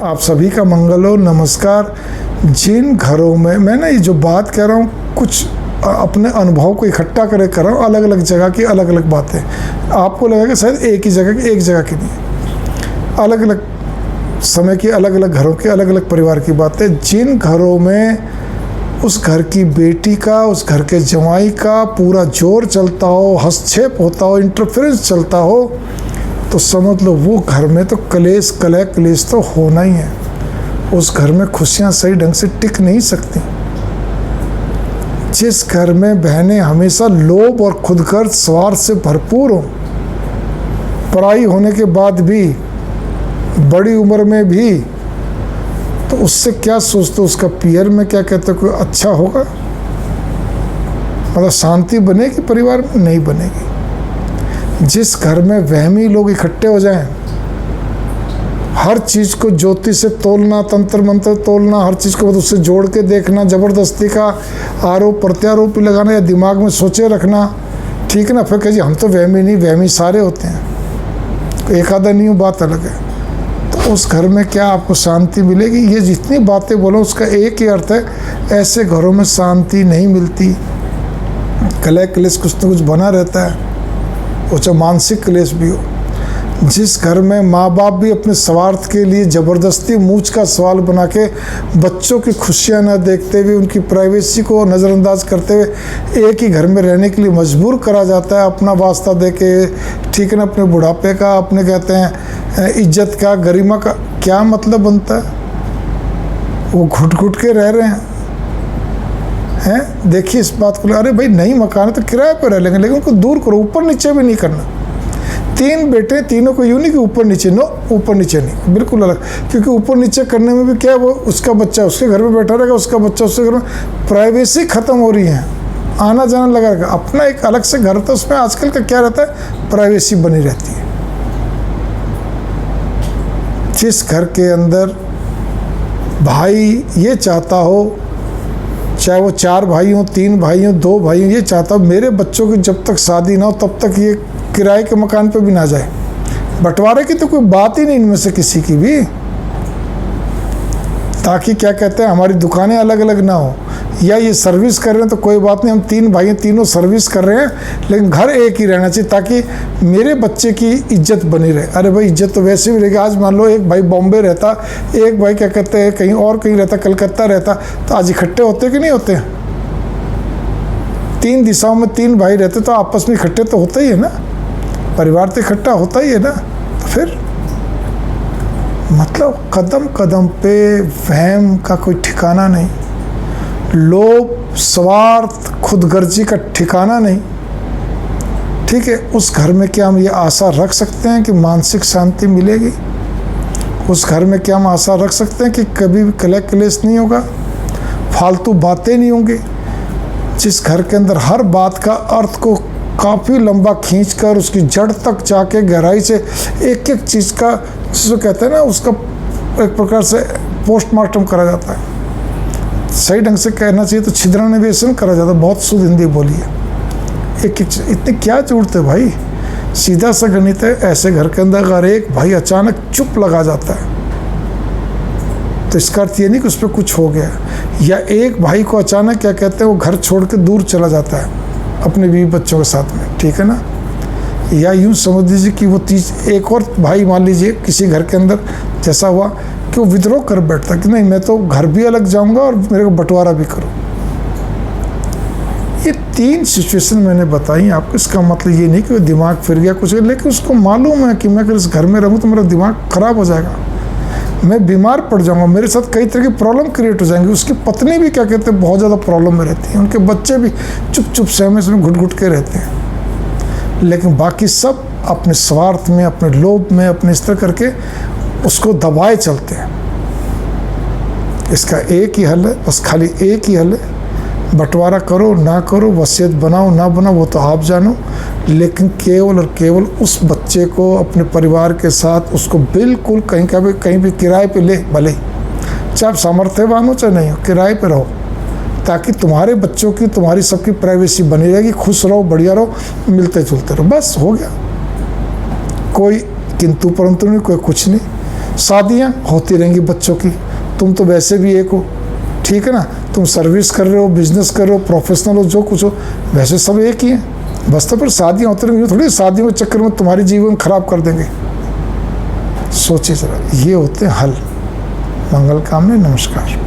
आप सभी का मंगल हो। नमस्कार। जिन घरों में मैं ना ये जो बात कह रहा हूँ कुछ अपने अनुभव को इकट्ठा कर रहा हूँ, अलग अलग जगह की अलग अलग बातें। आपको लगेगा शायद एक ही जगह की, एक जगह की नहीं, अलग अलग समय की, अलग अलग घरों की, अलग अलग परिवार की बातें। जिन घरों में उस घर की बेटी का, उस घर के जवाई का पूरा जोर चलता हो, हस्तक्षेप होता हो, इंटरफेरेंस चलता हो, तो समझ लो वो घर में तो कलेश, कलह कलेश तो होना ही है। उस घर में खुशियाँ सही ढंग से टिक नहीं सकती। जिस घर में बहनें हमेशा लोभ और खुदगर्ज स्वार्थ से भरपूर हो, पढ़ाई होने के बाद भी, बड़ी उम्र में भी, तो उससे क्या सोचते हो, उसका पीयर में क्या कहते, कोई अच्छा होगा? मतलब शांति बनेगी परिवार में? नहीं बनेगी। जिस घर में वहमी लोग इकट्ठे हो जाएं, हर चीज़ को ज्योति से तोलना, तंत्र मंत्र तोलना, हर चीज़ को मतलब उससे जोड़ के देखना, ज़बरदस्ती का आरोप प्रत्यारोप लगाना या दिमाग में सोचे रखना, ठीक है ना। फिर कहिए हम तो वहमी नहीं, वहमी सारे होते हैं, एक आधा नहीं हो, बात अलग है। तो उस घर में क्या आपको शांति मिलेगी? ये जितनी बातें बोलो उसका एक ही अर्थ है, ऐसे घरों में शांति नहीं मिलती। कलह क्लेश कुछ न कुछ बना रहता है, वो चाहे मानसिक क्लेश भी हो। जिस घर में माँ बाप भी अपने स्वार्थ के लिए ज़बरदस्ती मूंछ का सवाल बना के बच्चों की खुशियाँ न देखते हुए, उनकी प्राइवेसी को नज़रअंदाज करते हुए एक ही घर में रहने के लिए मजबूर करा जाता है, अपना वास्ता दे के, ठीक है ना, अपने बुढ़ापे का, अपने कहते हैं इज्जत का, गरिमा का क्या मतलब बनता है? वो घुट घुट के रह रहे हैं। देखिए इस बात को, अरे भाई नहीं मकान है तो किराए पर रह लेंगे, लेकिन उनको दूर करो, ऊपर नीचे भी नहीं करना। 3 बेटे, तीनों को यूँ नहीं कि ऊपर नीचे, नो, ऊपर नीचे नहीं, बिल्कुल अलग। क्योंकि ऊपर नीचे करने में भी क्या है, वो उसका बच्चा उसके घर में बैठा रहेगा, उसका बच्चा उसके घर में, प्राइवेसी ख़त्म हो रही है, आना जाना लगा रहेगा। अपना एक अलग से घर, तो उसमें आजकल का क्या रहता है, प्राइवेसी बनी रहती है। जिस घर के अंदर भाई ये चाहता हो, चाहे वो 4 भाई हों, 3 भाई हों, 2 भाई हों, ये चाहता हो मेरे बच्चों की जब तक शादी ना हो तब तक ये किराए के मकान पे भी ना जाए। बंटवारे की तो कोई बात ही नहीं इनमें से किसी की भी, ताकि क्या कहते हैं हमारी दुकानें अलग अलग ना हो, या ये सर्विस कर रहे हैं तो कोई बात नहीं, हम 3 भाई हैं, तीनों सर्विस कर रहे हैं, लेकिन घर एक ही रहना चाहिए ताकि मेरे बच्चे की इज्जत बनी रहे। अरे भाई इज्जत तो वैसे भी रहेगी। आज मान लो एक भाई बॉम्बे रहता, एक भाई क्या कहते हैं कहीं और कहीं रहता, कलकत्ता रहता, तो आज इकट्ठे होते कि नहीं होते? 3 दिशाओं में 3 भाई रहते तो आपस में इकट्ठे तो होता ही है ना, परिवार तो इकट्ठा होता ही है ना। तो फिर मतलब कदम कदम पे वहम का कोई ठिकाना नहीं, लोभ, स्वार्थ, खुदगर्जी का ठिकाना नहीं, ठीक है। उस घर में क्या हम ये आशा रख सकते हैं कि मानसिक शांति मिलेगी? उस घर में क्या हम आशा रख सकते हैं कि कभी भी कलह क्लेश नहीं होगा, फालतू बातें नहीं होंगी? जिस घर के अंदर हर बात का अर्थ को काफ़ी लंबा खींचकर उसकी जड़ तक जाके गहराई से एक एक चीज़ का, जिसको कहते हैं ना, उसका एक प्रकार से पोस्टमार्टम करा जाता है। सही ढंग से कहना चाहिए तो छिद्रान्वेषण करा जाता है। बहुत शुद्ध हिंदी बोली है। एक एक इतने क्या जरूरत है भाई, सीधा सा गणित है। ऐसे घर के अंदर अगर एक भाई अचानक चुप लगा जाता है तो इसका अर्थ ये नहीं कि उस पर कुछ हो गया, या एक भाई को अचानक क्या कहते हैं वो घर छोड़ के दूर चला जाता है अपने बीवी बच्चों के साथ में, ठीक है ना। या यूँ समझ लीजिए कि वो एक और भाई, मान लीजिए किसी घर के अंदर जैसा हुआ कि वो विद्रोह कर बैठता कि नहीं मैं तो घर भी अलग जाऊंगा और मेरे को बंटवारा भी करो। ये 3 सिचुएशन मैंने बताई आपको। इसका मतलब ये नहीं कि वो दिमाग फिर गया कुछ, लेकिन उसको मालूम है कि मैं अगर इस घर में रहूँ तो मेरा दिमाग खराब हो जाएगा, मैं बीमार पड़ जाऊंगा, मेरे साथ कई तरह की प्रॉब्लम क्रिएट हो जाएंगी। उसकी पत्नी भी क्या कहते हैं बहुत ज़्यादा प्रॉब्लम में रहती है, उनके बच्चे भी चुप चुप सहमे में घुट घुट के रहते हैं, लेकिन बाकी सब अपने स्वार्थ में, अपने लोभ में, अपने इस तरह करके उसको दबाए चलते हैं। इसका एक ही हल है, बस खाली एक ही हल है, बंटवारा करो ना करो, वसीयत बनाओ ना बनाओ, वो तो आप जानो, लेकिन केवल और केवल उस बच्चे को अपने परिवार के साथ उसको बिल्कुल कहीं भी किराए पे ले, भले चाहे आप सामर्थ्यवान हो चाहे नहीं हो, किराए पे रहो, ताकि तुम्हारे बच्चों की, तुम्हारी सबकी प्राइवेसी बनी रहेगी, खुश रहो, बढ़िया रहो, मिलते जुलते रहो, बस हो गया। कोई किंतु परंतु नहीं, कोई कुछ नहीं। शादियाँ होती रहेंगी बच्चों की, तुम तो वैसे भी एक हो, ठीक है ना, तुम सर्विस कर रहे हो, बिजनेस कर रहे हो, प्रोफेशनल हो, जो कुछ हो, वैसे सब एक ही है। बस तो फिर शादियाँ होती रहेंगी, थोड़ी शादियों के चक्कर में तुम्हारी जीवन खराब कर देंगे। सोचिए जरा, ये होते हैं हल। मंगल कामना, नमस्कार।